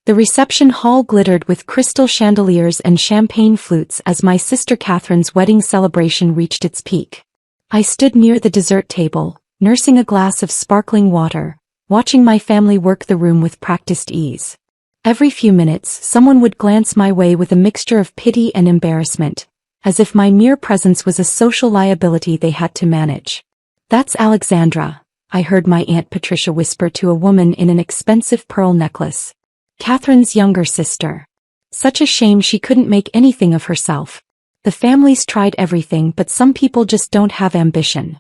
The reception hall glittered with crystal chandeliers and champagne flutes as my sister Catherine's wedding celebration reached its peak. I stood near the dessert table, nursing a glass of sparkling water, watching my family work the room with practiced ease. Every few minutes, someone would glance my way with a mixture of pity and embarrassment, as if my mere presence was a social liability they had to manage. "That's Alexandra," I heard my Aunt Patricia whisper to a woman in an expensive pearl necklace. "Catherine's younger sister. Such a shame she couldn't make anything of herself. The family's tried everything, but some people just don't have ambition."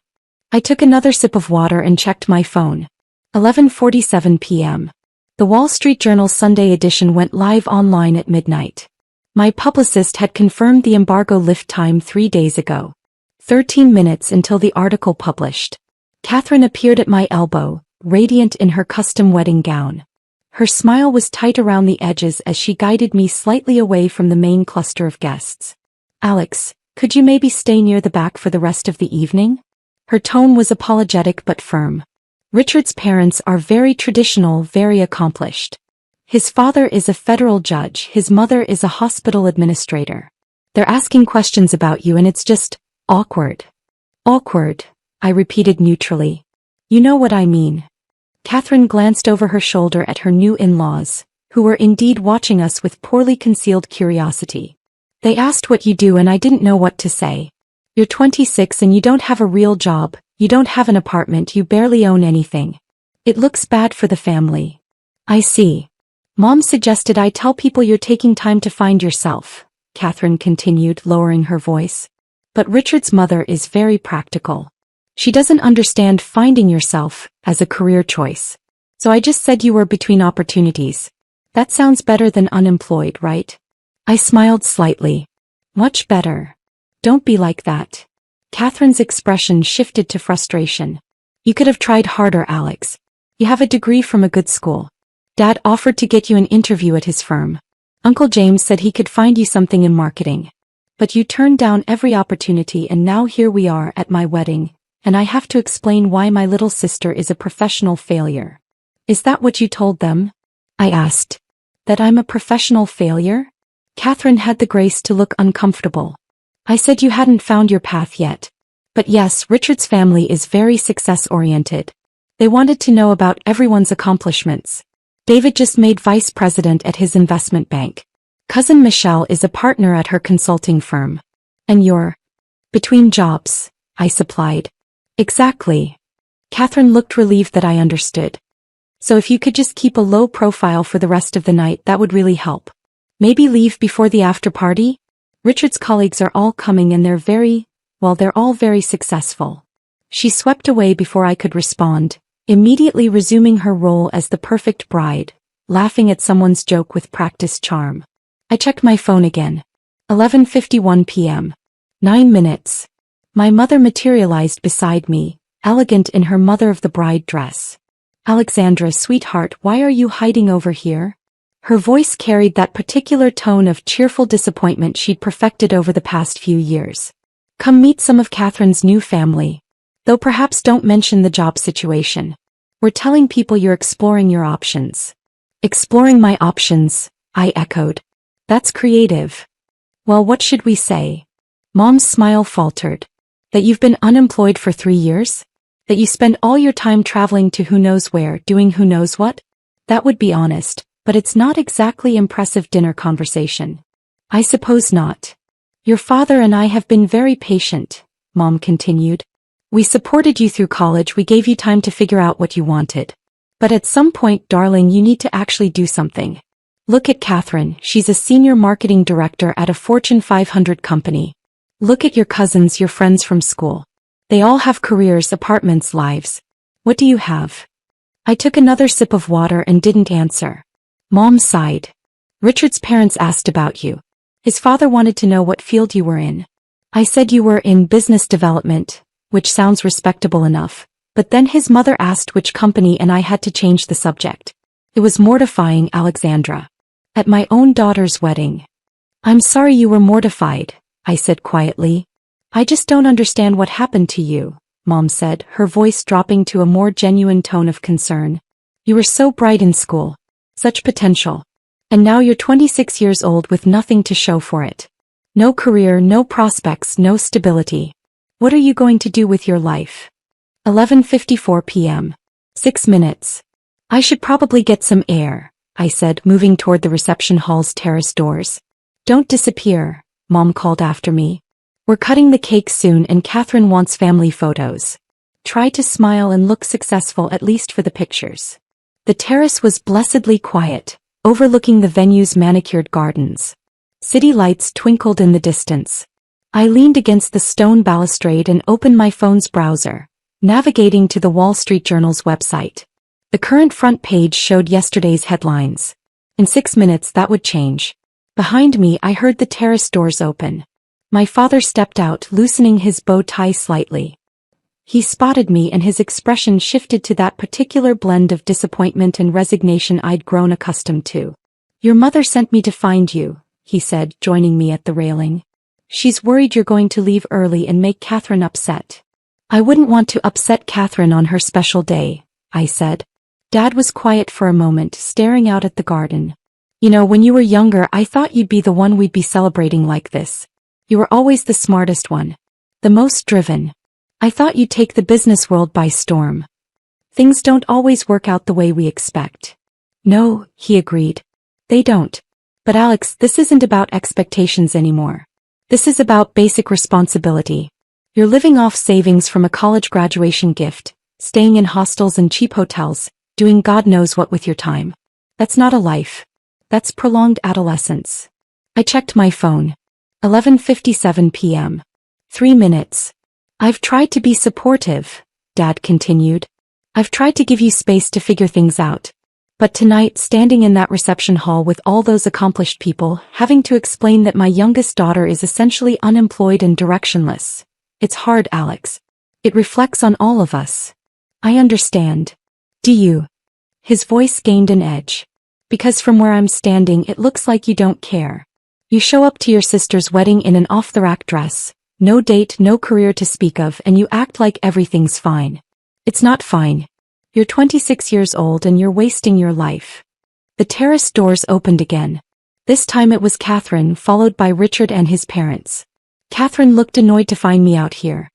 I took another sip of water and checked my phone. 11:47 p.m. The Wall Street Journal Sunday edition went live online at midnight. My publicist had confirmed the embargo lift time 3 days ago. 13 minutes until the article published. Catherine appeared at my elbow, radiant in her custom wedding gown. Her smile was tight around the edges as she guided me slightly away from the main cluster of guests. "Alex, could you maybe stay near the back for the rest of the evening?" Her tone was apologetic but firm. Richard's parents are very traditional, very accomplished. His father is a federal judge, his mother is a hospital administrator. They're asking questions about you and it's just awkward. "Awkward," I repeated neutrally. "You know what I mean." Catherine glanced over her shoulder at her new in-laws, who were indeed watching us with poorly concealed curiosity. "They asked what you do and I didn't know what to say. You're 26 and you don't have a real job. You don't have an apartment, you barely own anything. It looks bad for the family." "I see. Mom suggested I tell people you're taking time to find yourself," Catherine continued, lowering her voice. "But Richard's mother is very practical. She doesn't understand finding yourself as a career choice. So I just said you were between opportunities. That sounds better than unemployed, right?" I smiled slightly. "Much better. Don't be like that." Catherine's expression shifted to frustration. "You could have tried harder, Alex. You have a degree from a good school. Dad offered to get you an interview at his firm. Uncle James said he could find you something in marketing. But you turned down every opportunity and now here we are at my wedding, and I have to explain why my little sister is a professional failure." "Is that what you told them?" I asked. "That I'm a professional failure?" Catherine had the grace to look uncomfortable. "I said you hadn't found your path yet. But yes, Richard's family is very success-oriented. They wanted to know about everyone's accomplishments. David just made vice president at his investment bank. Cousin Michelle is a partner at her consulting firm. And you're between jobs," I supplied. "Exactly." Catherine looked relieved that I understood. "So if you could just keep a low profile for the rest of the night, that would really help. Maybe leave before the after party? Richard's colleagues are all coming and they're all very successful." She swept away before I could respond, immediately resuming her role as the perfect bride, laughing at someone's joke with practiced charm. I checked my phone again. 11:51 p.m. 9 minutes. My mother materialized beside me, elegant in her mother-of-the-bride dress. "Alexandra, sweetheart, why are you hiding over here?" Her voice carried that particular tone of cheerful disappointment she'd perfected over the past few years. "Come meet some of Catherine's new family. Though perhaps don't mention the job situation. We're telling people you're exploring your options." "Exploring my options," I echoed. "That's creative." "Well, what should we say?" Mom's smile faltered. "That you've been unemployed for 3 years? That you spend all your time traveling to who knows where, doing who knows what? That would be honest. But it's not exactly impressive dinner conversation." "I suppose not. Your father and I have been very patient," Mom continued. "We supported you through college, we gave you time to figure out what you wanted. But at some point, darling, you need to actually do something. Look at Catherine, she's a senior marketing director at a Fortune 500 company. Look at your cousins, your friends from school. They all have careers, apartments, lives. What do you have?" I took another sip of water and didn't answer. Mom sighed. "Richard's parents asked about you. His father wanted to know what field you were in. I said you were in business development, which sounds respectable enough, but then his mother asked which company and I had to change the subject. It was mortifying, Alexandra. At my own daughter's wedding." "I'm sorry you were mortified," I said quietly. "I just don't understand what happened to you," Mom said, her voice dropping to a more genuine tone of concern. "You were so bright in school. Such potential. And now you're 26 years old with nothing to show for it. No career, no prospects, no stability. What are you going to do with your life? 11:54 p.m. 6 minutes. I should probably get some air, I said, moving toward the reception hall's terrace doors. Don't disappear, Mom called after me. We're cutting the cake soon and Catherine wants family photos. Try to smile and look successful at least for the pictures. The terrace was blessedly quiet, overlooking the venue's manicured gardens. City lights twinkled in the distance. I leaned against the stone balustrade and opened my phone's browser, navigating to the Wall Street Journal's website. The current front page showed yesterday's headlines. In 6 minutes that would change. Behind me I heard the terrace doors open. My father stepped out, loosening his bow tie slightly. He spotted me and his expression shifted to that particular blend of disappointment and resignation I'd grown accustomed to. Your mother sent me to find you, he said, joining me at the railing. She's worried you're going to leave early and make Catherine upset. I wouldn't want to upset Catherine on her special day, I said. Dad was quiet for a moment, staring out at the garden. You know, when you were younger I thought you'd be the one we'd be celebrating like this. You were always the smartest one. The most driven. I thought you'd take the business world by storm. Things don't always work out the way we expect. No, he agreed. They don't. But Alex, this isn't about expectations anymore. This is about basic responsibility. You're living off savings from a college graduation gift, staying in hostels and cheap hotels, doing God knows what with your time. That's not a life. That's prolonged adolescence. I checked my phone. 11:57 p.m. 3 minutes. I've tried to be supportive, Dad continued. I've tried to give you space to figure things out. But tonight, standing in that reception hall with all those accomplished people, having to explain that my youngest daughter is essentially unemployed and directionless. It's hard, Alex. It reflects on all of us. I understand. Do you? His voice gained an edge. Because from where I'm standing it looks like you don't care. You show up to your sister's wedding in an off-the-rack dress, no date, no career to speak of, and you act like everything's fine. It's not fine. You're 26 years old and you're wasting your life. The terrace doors opened again. This time it was Catherine, followed by Richard and his parents. Catherine looked annoyed to find me out here.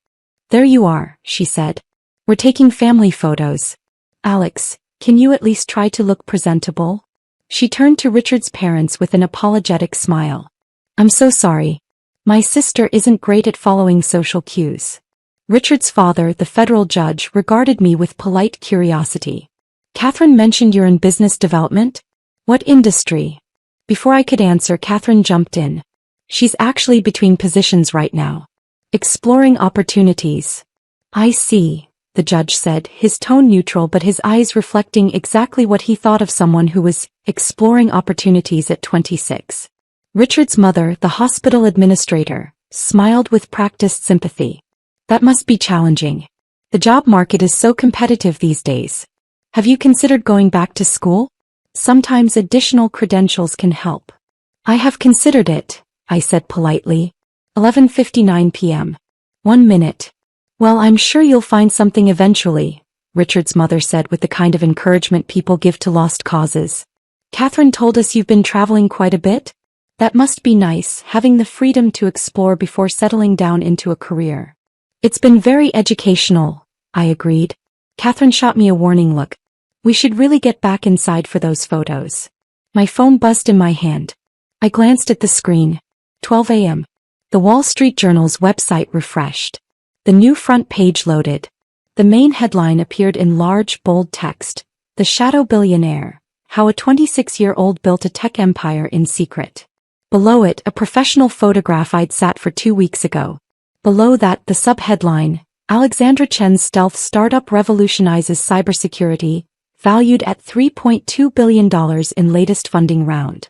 There you are, she said. We're taking family photos. Alex, can you at least try to look presentable? She turned to Richard's parents with an apologetic smile. I'm so sorry. My sister isn't great at following social cues. Richard's father, the federal judge, regarded me with polite curiosity. Catherine mentioned you're in business development? What industry? Before I could answer, Catherine jumped in. She's actually between positions right now. Exploring opportunities. I see, the judge said, his tone neutral but his eyes reflecting exactly what he thought of someone who was exploring opportunities at 26. Richard's mother, the hospital administrator, smiled with practiced sympathy. That must be challenging. The job market is so competitive these days. Have you considered going back to school? Sometimes additional credentials can help. I have considered it, I said politely. 11:59 p.m. 1 minute. Well, I'm sure you'll find something eventually, Richard's mother said with the kind of encouragement people give to lost causes. Catherine told us you've been traveling quite a bit? That must be nice, having the freedom to explore before settling down into a career. It's been very educational, I agreed. Catherine shot me a warning look. We should really get back inside for those photos. My phone buzzed in my hand. I glanced at the screen. 12 a.m. The Wall Street Journal's website refreshed. The new front page loaded. The main headline appeared in large, bold text. The Shadow Billionaire. How a 26-year-old built a tech empire in secret. Below it, a professional photograph I'd sat for 2 weeks ago. Below that, the subheadline, Alexandra Chen's stealth startup revolutionizes cybersecurity, valued at $3.2 billion in latest funding round.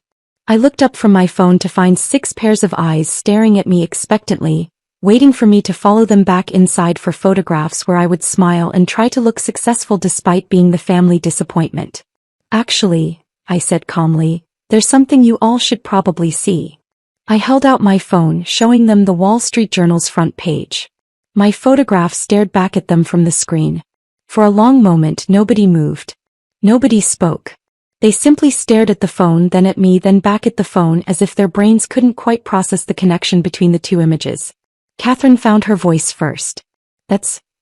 I looked up from my phone to find 6 pairs of eyes staring at me expectantly, waiting for me to follow them back inside for photographs where I would smile and try to look successful despite being the family disappointment. Actually, I said calmly, there's something you all should probably see. I held out my phone, showing them the Wall Street Journal's front page. My photograph stared back at them from the screen. For a long moment nobody moved. Nobody spoke. They simply stared at the phone, then at me, then back at the phone, as if their brains couldn't quite process the connection between the two images. Catherine found her voice first.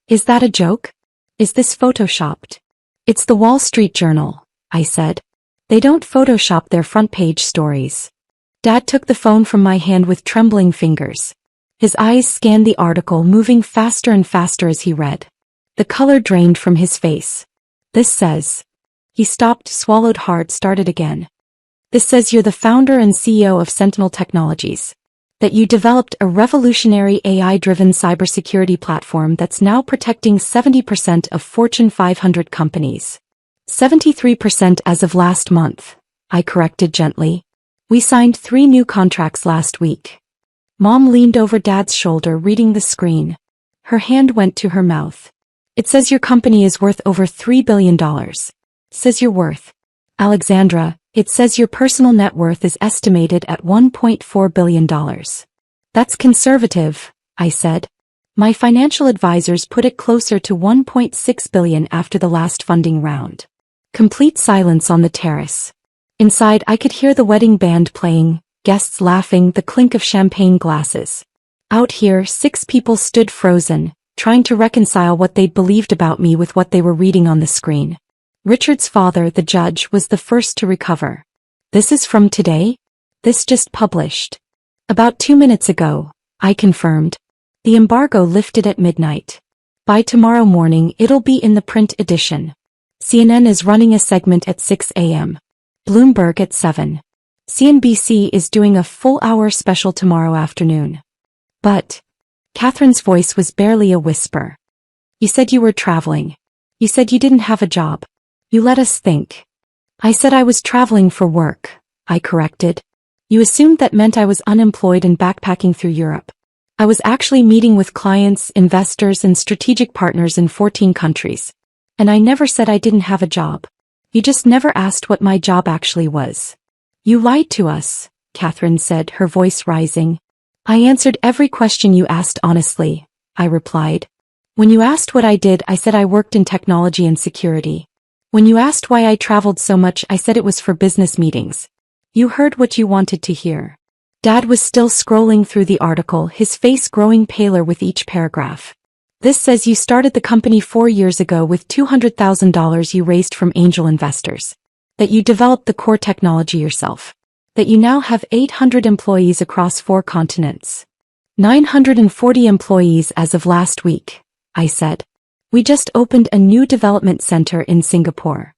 Is that a joke? Is this photoshopped? It's the Wall Street Journal, I said. They don't Photoshop their front page stories. Dad took the phone from my hand with trembling fingers. His eyes scanned the article, moving faster and faster as he read. The color drained from his face. This says. He stopped, swallowed hard, started again. This says you're the founder and CEO of Sentinel Technologies. That you developed a revolutionary AI-driven cybersecurity platform that's now protecting 70% of Fortune 500 companies. 73% as of last month, I corrected gently. We signed 3 new contracts last week. Mom leaned over Dad's shoulder, reading the screen. Her hand went to her mouth. It says your company is worth over $3 billion. Says you're worth. Alexandra, it says your personal net worth is estimated at $1.4 billion. That's conservative, I said. My financial advisors put it closer to $1.6 billion after the last funding round. Complete silence on the terrace. Inside, I could hear the wedding band playing, guests laughing, the clink of champagne glasses. Out here, 6 people stood frozen, trying to reconcile what they'd believed about me with what they were reading on the screen. Richard's father, the judge, was the first to recover. This is from today? This just published. About 2 minutes ago, I confirmed. The embargo lifted at midnight. By tomorrow morning, it'll be in the print edition. CNN is running a segment at 6 a.m. Bloomberg at 7. CNBC is doing a full-hour special tomorrow afternoon. But Catherine's voice was barely a whisper. You said you were traveling. You said you didn't have a job. You let us think. I said I was traveling for work, I corrected. You assumed that meant I was unemployed and backpacking through Europe. I was actually meeting with clients, investors, and strategic partners in 14 countries. And I never said I didn't have a job. You just never asked what my job actually was. You lied to us, Catherine said, her voice rising. I answered every question you asked honestly, I replied. When you asked what I did, I said I worked in technology and security. When you asked why I traveled so much, I said it was for business meetings. You heard what you wanted to hear. Dad was still scrolling through the article, his face growing paler with each paragraph. This says you started the company 4 years ago with $200,000 you raised from angel investors. That you developed the core technology yourself. That you now have 800 employees across 4 continents. 940 employees as of last week, I said. We just opened a new development center in Singapore.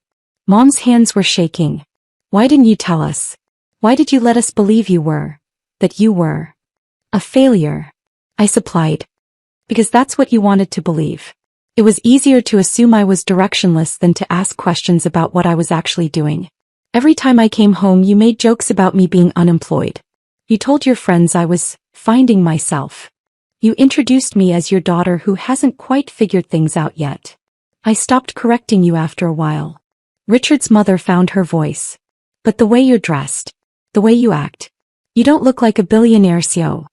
Mom's hands were shaking. Why didn't you tell us? Why did you let us believe that you were a failure? I supplied. Because that's what you wanted to believe. It was easier to assume I was directionless than to ask questions about what I was actually doing. Every time I came home, you made jokes about me being unemployed. You told your friends I was finding myself. You introduced me as your daughter who hasn't quite figured things out yet. I stopped correcting you after a while. Richard's mother found her voice. But the way you're dressed, the way you act, you don't look like a billionaire CEO.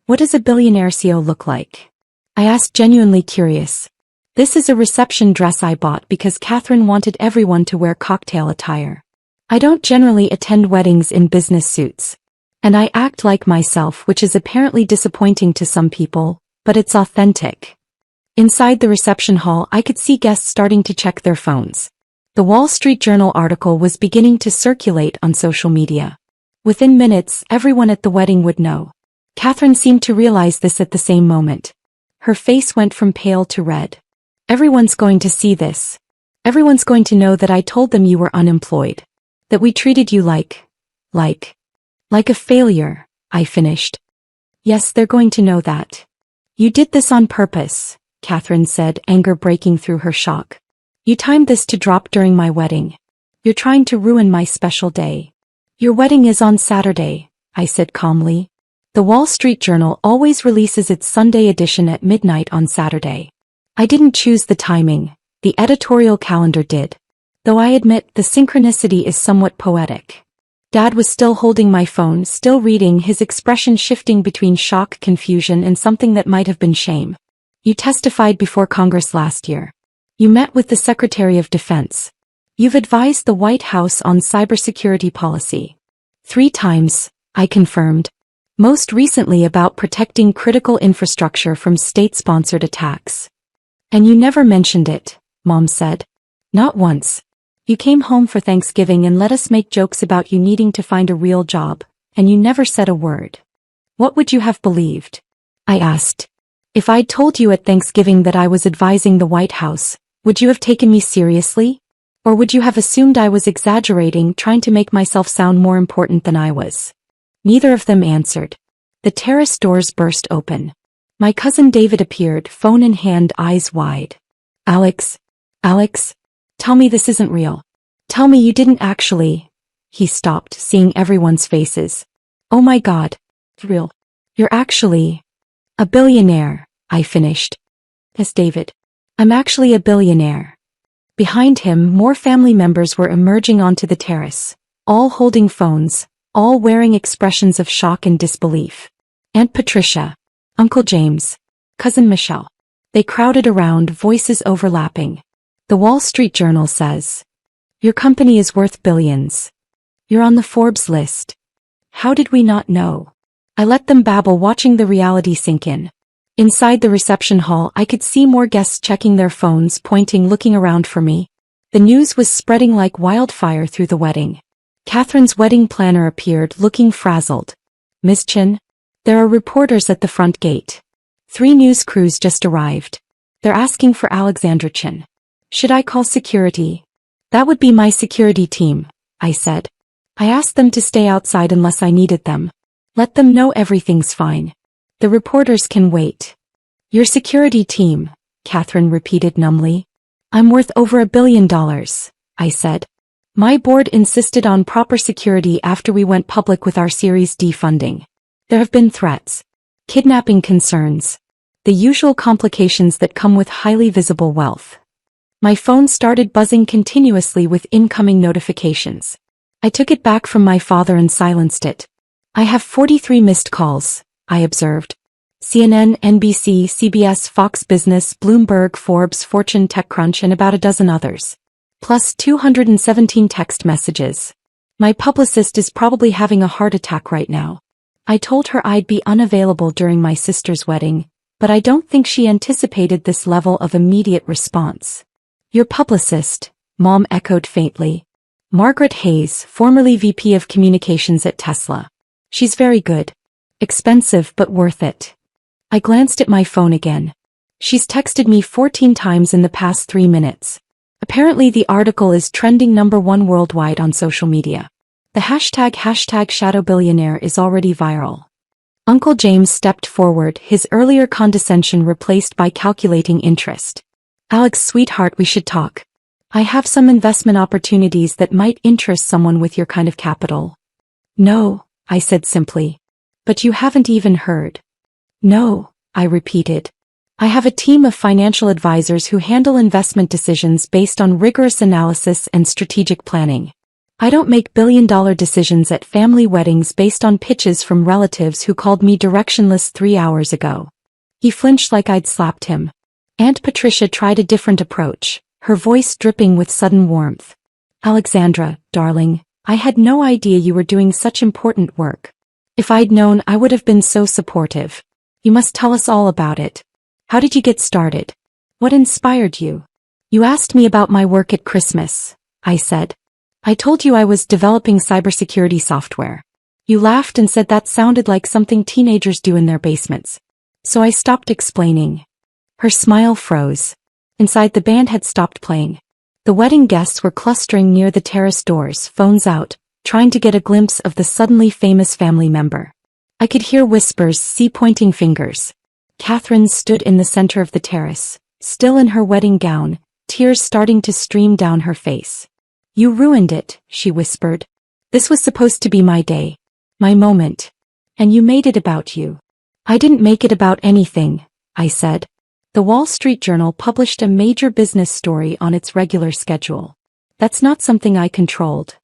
What does a billionaire CEO look like? I asked, genuinely curious. This is a reception dress I bought because Catherine wanted everyone to wear cocktail attire. I don't generally attend weddings in business suits. And I act like myself, which is apparently disappointing to some people, but it's authentic. Inside the reception hall, I could see guests starting to check their phones. The Wall Street Journal article was beginning to circulate on social media. Within minutes, everyone at the wedding would know. Catherine seemed to realize this at the same moment. Her face went from pale to red. Everyone's going to see this. Everyone's going to know that I told them you were unemployed. That we treated you like a failure, I finished. Yes, they're going to know that. You did this on purpose, Catherine said, anger breaking through her shock. You timed this to drop during my wedding. You're trying to ruin my special day. Your wedding is on Saturday, I said calmly. The Wall Street Journal always releases its Sunday edition at midnight on Saturday. I didn't choose the timing, the editorial calendar did. Though I admit the synchronicity is somewhat poetic. Dad was still holding my phone, still reading, his expression shifting between shock, confusion, and something that might have been shame. You testified before Congress last year. You met with the Secretary of Defense. You've advised the White House on cybersecurity policy. 3 times, I confirmed. Most recently about protecting critical infrastructure from state-sponsored attacks. And you never mentioned it, Mom said. Not once. You came home for Thanksgiving and let us make jokes about you needing to find a real job, and you never said a word. What would you have believed? I asked. If I'd told you at Thanksgiving that I was advising the White House, would you have taken me seriously? Or would you have assumed I was exaggerating, trying to make myself sound more important than I was? Neither of them answered. The terrace doors burst open. My cousin David appeared, phone in hand, eyes wide. Alex, tell me this isn't real. Tell me you didn't actually. He stopped, seeing everyone's faces. Oh my God. Real. You're actually a billionaire, I finished. Yes, David. I'm actually a billionaire. Behind him, more family members were emerging onto the terrace, all holding phones, all wearing expressions of shock and disbelief. Aunt Patricia, Uncle James, Cousin Michelle. They crowded around, voices overlapping. The Wall Street Journal says, your company is worth billions. You're on the Forbes list. How did we not know? I let them babble, watching the reality sink in. Inside the reception hall, I could see more guests checking their phones, pointing, looking around for me. The news was spreading like wildfire through the wedding. Catherine's wedding planner appeared, looking frazzled. Miss Chin? There are reporters at the front gate. 3 news crews just arrived. They're asking for Alexandra Chin. Should I call security? That would be my security team, I said. I asked them to stay outside unless I needed them. Let them know everything's fine. The reporters can wait. Your security team, Catherine repeated numbly. I'm worth over $1 billion, I said. My board insisted on proper security after we went public with our Series D funding. There have been threats, kidnapping concerns, the usual complications that come with highly visible wealth. My phone started buzzing continuously with incoming notifications. I took it back from my father and silenced it. I have 43 missed calls, I observed. CNN, NBC, CBS, Fox Business, Bloomberg, Forbes, Fortune, TechCrunch, and about a dozen others. Plus 217 text messages. My publicist is probably having a heart attack right now. I told her I'd be unavailable during my sister's wedding, but I don't think she anticipated this level of immediate response. Your publicist, Mom echoed faintly. Margaret Hayes, formerly VP of Communications at Tesla. She's very good. Expensive but worth it. I glanced at my phone again. She's texted me 14 times in the past 3 minutes. Apparently the article is trending #1 worldwide on social media. The hashtag #ShadowBillionaire is already viral. Uncle James stepped forward, his earlier condescension replaced by calculating interest. Alex, sweetheart, we should talk. I have some investment opportunities that might interest someone with your kind of capital. No, I said simply. But you haven't even heard. No, I repeated. I have a team of financial advisors who handle investment decisions based on rigorous analysis and strategic planning. I don't make billion-dollar decisions at family weddings based on pitches from relatives who called me directionless 3 hours ago. He flinched like I'd slapped him. Aunt Patricia tried a different approach, her voice dripping with sudden warmth. Alexandra, darling, I had no idea you were doing such important work. If I'd known, I would have been so supportive. You must tell us all about it. How did you get started? What inspired you? You asked me about my work at Christmas, I said. I told you I was developing cybersecurity software. You laughed and said that sounded like something teenagers do in their basements. So I stopped explaining. Her smile froze. Inside, the band had stopped playing. The wedding guests were clustering near the terrace doors, phones out, trying to get a glimpse of the suddenly famous family member. I could hear whispers, see pointing fingers. Catherine stood in the center of the terrace, still in her wedding gown, tears starting to stream down her face. You ruined it, she whispered. This was supposed to be my day. My moment. And you made it about you. I didn't make it about anything, I said. The Wall Street Journal published a major business story on its regular schedule. That's not something I controlled.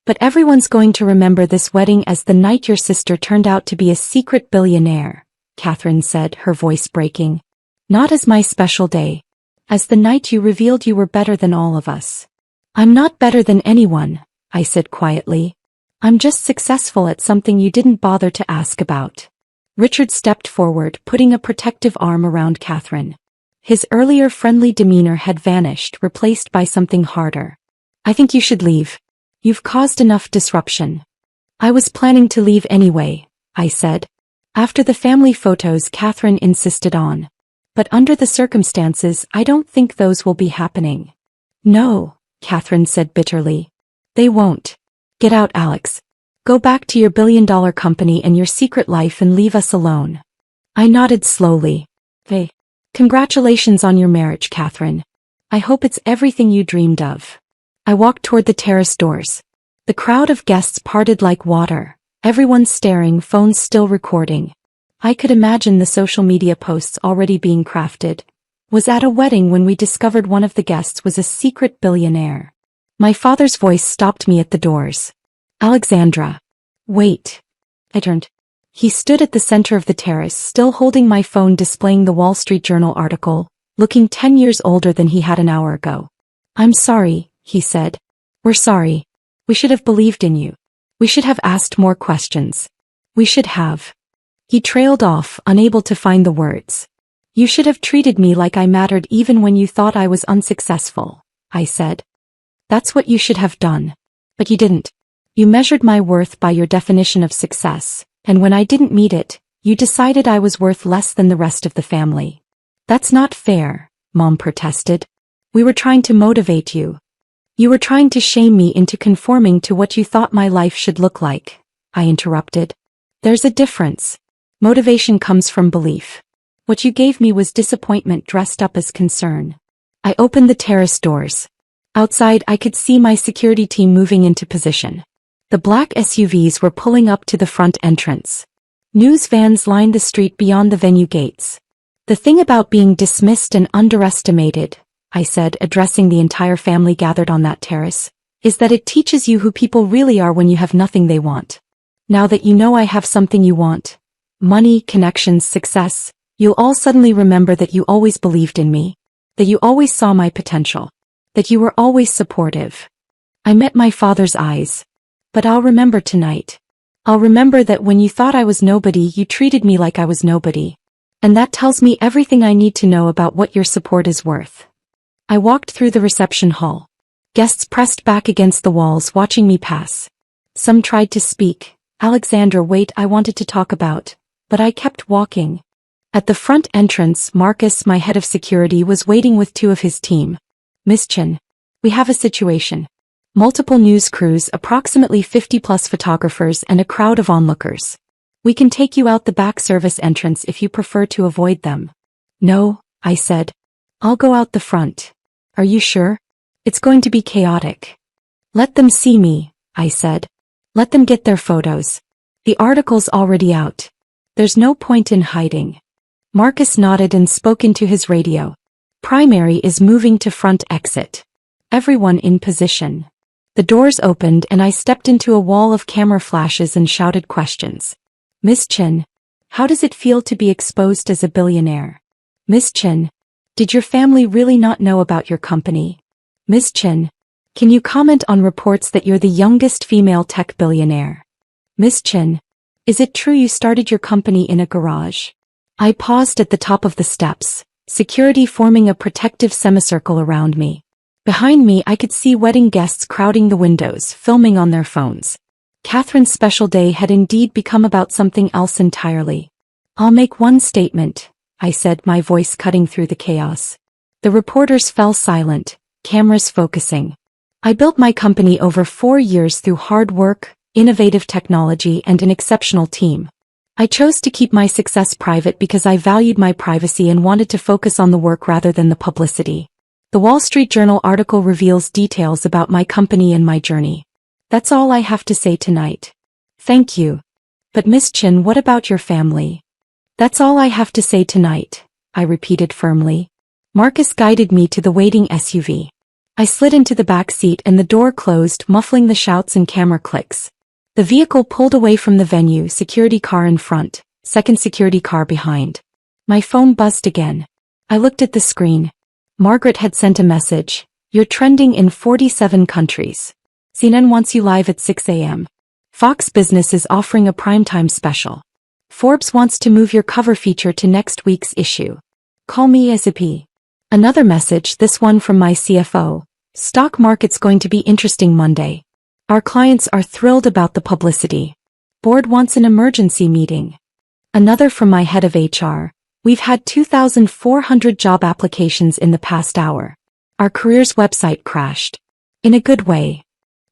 But everyone's going to remember this wedding as the night your sister turned out to be a secret billionaire, Catherine said, her voice breaking. Not as my special day. As the night you revealed you were better than all of us. I'm not better than anyone, I said quietly. I'm just successful at something you didn't bother to ask about. Richard stepped forward, putting a protective arm around Catherine. His earlier friendly demeanor had vanished, replaced by something harder. I think you should leave. You've caused enough disruption. I was planning to leave anyway, I said. After the family photos Catherine insisted on. But under the circumstances, I don't think those will be happening. No, Catherine said bitterly. They won't. Get out, Alex. Go back to your billion-dollar company and your secret life and leave us alone. I nodded slowly. Hey. Congratulations on your marriage, Catherine. I hope it's everything you dreamed of. I walked toward the terrace doors. The crowd of guests parted like water, everyone staring, phones still recording. I could imagine the social media posts already being crafted. Was at a wedding when we discovered one of the guests was a secret billionaire. My father's voice stopped me at the doors. Alexandra. Wait. I turned. He stood at the center of the terrace, still holding my phone displaying the Wall Street Journal article, looking 10 years older than he had an hour ago. I'm sorry, he said. We're sorry. We should have believed in you. We should have asked more questions. We should have. He trailed off, unable to find the words. You should have treated me like I mattered even when you thought I was unsuccessful, I said. That's what you should have done. But you didn't. You measured my worth by your definition of success, and when I didn't meet it, you decided I was worth less than the rest of the family. That's not fair, Mom protested. We were trying to motivate you. You were trying to shame me into conforming to what you thought my life should look like, I interrupted. There's a difference. Motivation comes from belief. What you gave me was disappointment dressed up as concern. I opened the terrace doors. Outside I could see my security team moving into position. The black SUVs were pulling up to the front entrance. News vans lined the street beyond the venue gates. The thing about being dismissed and underestimated, I said, addressing the entire family gathered on that terrace, is that it teaches you who people really are when you have nothing they want. Now that you know I have something you want, money, connections, success, you'll all suddenly remember that you always believed in me, that you always saw my potential, that you were always supportive. I met my father's eyes. But I'll remember tonight. I'll remember that when you thought I was nobody, you treated me like I was nobody. And that tells me everything I need to know about what your support is worth. I walked through the reception hall. Guests pressed back against the walls watching me pass. Some tried to speak. Alexandra, wait, I wanted to talk about. But I kept walking. At the front entrance, Marcus, my head of security, was waiting with two of his team. Miss Chen. We have a situation. Multiple news crews, approximately 50+ photographers and a crowd of onlookers. We can take you out the back service entrance if you prefer to avoid them. No, I said. I'll go out the front. Are you sure? It's going to be chaotic. Let them see me, I said. Let them get their photos. The article's already out. There's no point in hiding. Marcus nodded and spoke into his radio. Primary is moving to front exit. Everyone in position. The doors opened and I stepped into a wall of camera flashes and shouted questions. Miss Chen, how does it feel to be exposed as a billionaire? Miss Chen, did your family really not know about your company? Miss Chen, can you comment on reports that you're the youngest female tech billionaire? Miss Chen, is it true you started your company in a garage? I paused at the top of the steps, security forming a protective semicircle around me. Behind me I could see wedding guests crowding the windows, filming on their phones. Catherine's special day had indeed become about something else entirely. I'll make one statement, I said, my voice cutting through the chaos. The reporters fell silent, cameras focusing. I built my company over 4 years through hard work, innovative technology, and an exceptional team. I chose to keep my success private because I valued my privacy and wanted to focus on the work rather than the publicity. The Wall Street Journal article reveals details about my company and my journey. That's all I have to say tonight. Thank you. But Miss Chen, what about your family? That's all I have to say tonight, I repeated firmly. Marcus guided me to the waiting SUV. I slid into the back seat and the door closed, muffling the shouts and camera clicks. The vehicle pulled away from the venue, security car in front, second security car behind. My phone buzzed again. I looked at the screen. Margaret had sent a message. You're trending in 47 countries. CNN wants you live at 6 a.m. Fox Business is offering a primetime special. Forbes wants to move your cover feature to next week's issue. Call me as a P. Another message, this one from my CFO. Stock market's going to be interesting Monday. Our clients are thrilled about the publicity. Board wants an emergency meeting. Another from my head of HR. We've had 2,400 job applications in the past hour. Our careers website crashed. In a good way.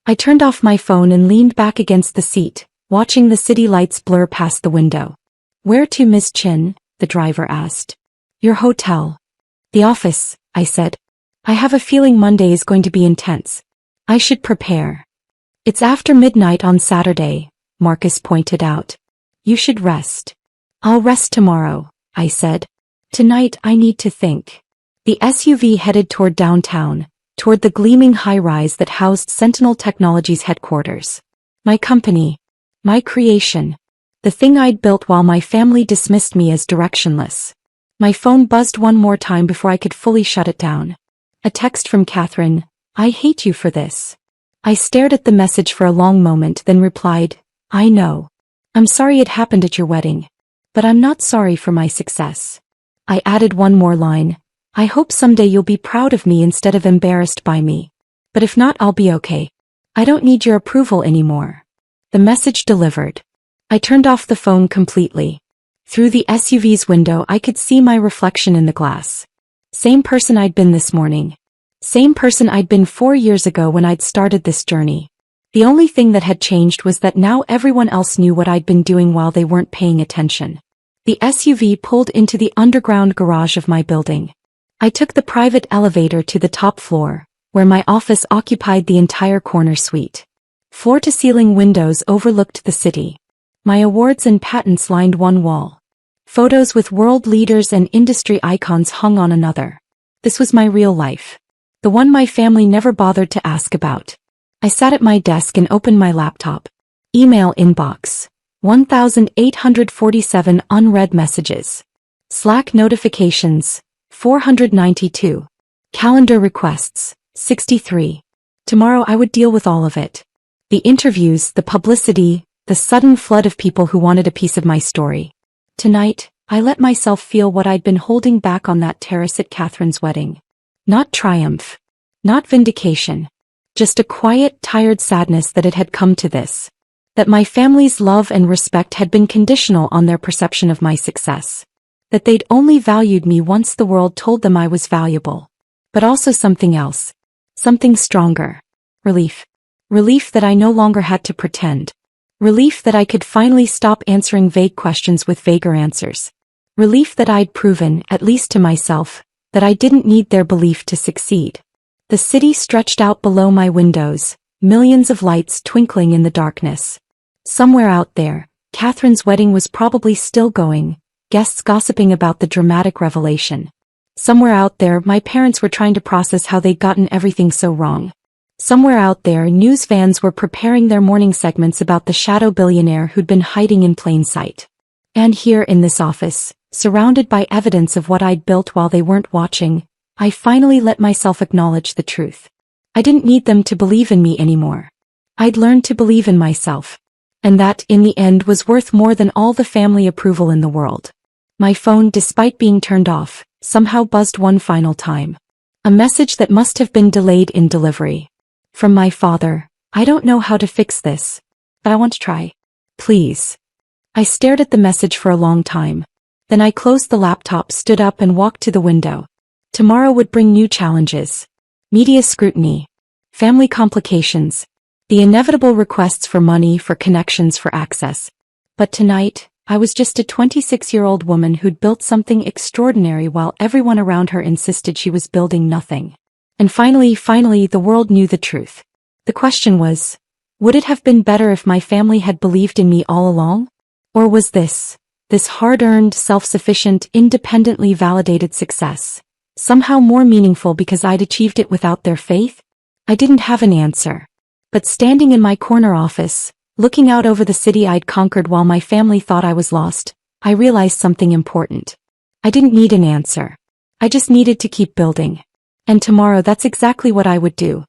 I turned off my phone and leaned back against the seat, watching the city lights blur past the window. Where to, Ms. Chin? The driver asked. Your hotel. The office, I said. I have a feeling Monday is going to be intense. I should prepare. It's after midnight on Saturday, Marcus pointed out. You should rest. I'll rest tomorrow, I said. Tonight I need to think. The SUV headed toward downtown, toward the gleaming high-rise that housed Sentinel Technologies headquarters. My company. My creation. The thing I'd built while my family dismissed me as directionless. My phone buzzed one more time before I could fully shut it down. A text from Catherine. I hate you for this. I stared at the message for a long moment, then replied, I know. I'm sorry it happened at your wedding. But I'm not sorry for my success. I added one more line. I hope someday you'll be proud of me instead of embarrassed by me. But if not, I'll be okay. I don't need your approval anymore. The message delivered. I turned off the phone completely. Through the SUV's window I could see my reflection in the glass. Same person I'd been this morning. Same person I'd been 4 years ago when I'd started this journey. The only thing that had changed was that now everyone else knew what I'd been doing while they weren't paying attention. The SUV pulled into the underground garage of my building. I took the private elevator to the top floor, where my office occupied the entire corner suite. Floor-to-ceiling windows overlooked the city. My awards and patents lined one wall. Photos with world leaders and industry icons hung on another. This was my real life. The one my family never bothered to ask about. I sat at my desk and opened my laptop. Email inbox. 1,847 unread messages. Slack notifications. 492. Calendar requests. 63. Tomorrow I would deal with all of it. The interviews, the publicity, the sudden flood of people who wanted a piece of my story. Tonight, I let myself feel what I'd been holding back on that terrace at Catherine's wedding. Not triumph. Not vindication. Just a quiet, tired sadness that it had come to this. That my family's love and respect had been conditional on their perception of my success. That they'd only valued me once the world told them I was valuable. But also something else. Something stronger. Relief. Relief that I no longer had to pretend. Relief that I could finally stop answering vague questions with vaguer answers. Relief that I'd proven, at least to myself, that I didn't need their belief to succeed. The city stretched out below my windows, millions of lights twinkling in the darkness. Somewhere out there, Catherine's wedding was probably still going, guests gossiping about the dramatic revelation. Somewhere out there, my parents were trying to process how they'd gotten everything so wrong. Somewhere out there, news fans were preparing their morning segments about the shadow billionaire who'd been hiding in plain sight. And here in this office, surrounded by evidence of what I'd built while they weren't watching, I finally let myself acknowledge the truth. I didn't need them to believe in me anymore. I'd learned to believe in myself. And that, in the end, was worth more than all the family approval in the world. My phone, despite being turned off, somehow buzzed one final time. A message that must have been delayed in delivery. From my father. I don't know how to fix this, but I want to try. Please. I stared at the message for a long time. Then I closed the laptop, stood up and walked to the window. Tomorrow would bring new challenges. Media scrutiny. Family complications. The inevitable requests for money, for connections, for access. But tonight, I was just a 26-year-old woman who'd built something extraordinary while everyone around her insisted she was building nothing. And finally, the world knew the truth. The question was, would it have been better if my family had believed in me all along? Or was this hard-earned, self-sufficient, independently validated success, somehow more meaningful because I'd achieved it without their faith? I didn't have an answer. But standing in my corner office, looking out over the city I'd conquered while my family thought I was lost, I realized something important. I didn't need an answer. I just needed to keep building. And tomorrow that's exactly what I would do.